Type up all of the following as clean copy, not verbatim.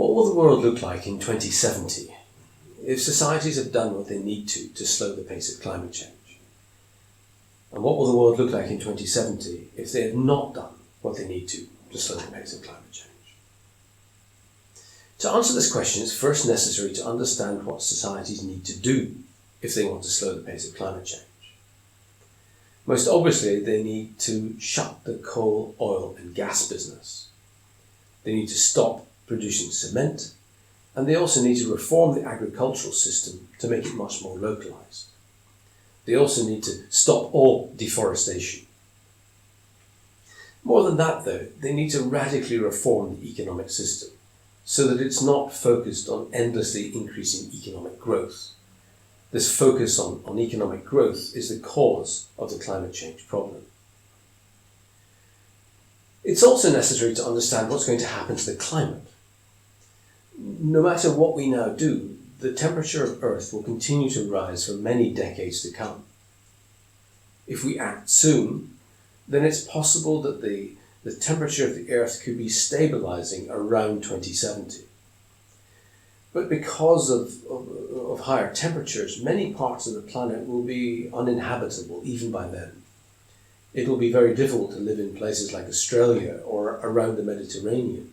What will the world look like in 2070 if societies have done what they need to slow the pace of climate change? And what will the world look like in 2070 if they have not done what they need to slow the pace of climate change? To answer this question, it's first necessary to understand what societies need to do if they want to slow the pace of climate change. Most obviously, they need to shut the coal, oil and gas business. They need to stop producing cement, and they also need to reform the agricultural system to make it much more localised. They also need to stop all deforestation. More than that, though, they need to radically reform the economic system so that it's not focused on endlessly increasing economic growth. This focus on economic growth is the cause of the climate change problem. It's also necessary to understand what's going to happen to the climate. No matter what we now do, the temperature of Earth will continue to rise for many decades to come. If we act soon, then it's possible that the temperature of the Earth could be stabilising around 2070. But because of higher temperatures, many parts of the planet will be uninhabitable even by then. It will be very difficult to live in places like Australia or around the Mediterranean.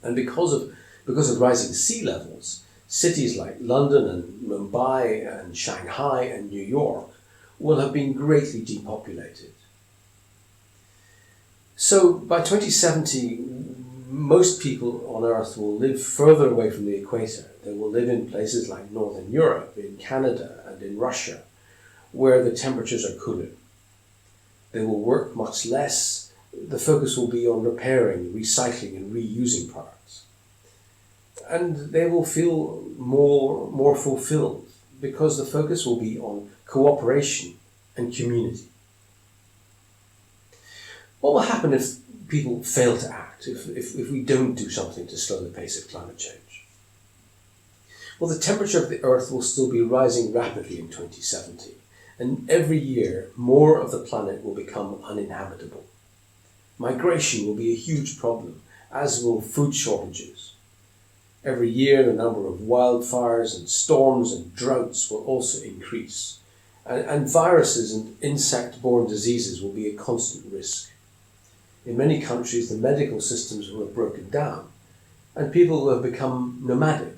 And because of rising sea levels, cities like London and Mumbai and Shanghai and New York will have been greatly depopulated. So by 2070, most people on Earth will live further away from the equator. They will live in places like Northern Europe, in Canada and in Russia, where the temperatures are cooler. They will work much less. The focus will be on repairing, recycling and reusing products. And they will feel more fulfilled because the focus will be on cooperation and community. What will happen if people fail to act, if we don't do something to slow the pace of climate change? Well, the temperature of the Earth will still be rising rapidly in 2070, and every year more of the planet will become uninhabitable. Migration will be a huge problem, as will food shortages. Every year the number of wildfires and storms and droughts will also increase, and viruses and insect-borne diseases will be a constant risk. In many countries, the medical systems will have broken down, and people will have become nomadic,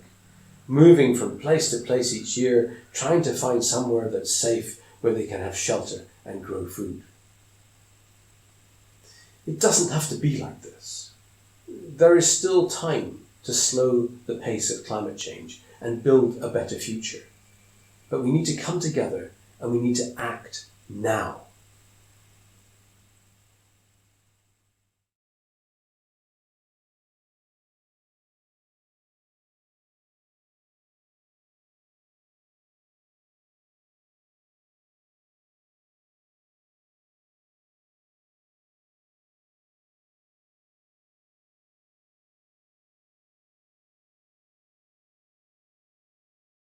moving from place to place each year, trying to find somewhere that's safe, where they can have shelter and grow food. It doesn't have to be like this. There is still time to slow the pace of climate change and build a better future. But we need to come together and we need to act now.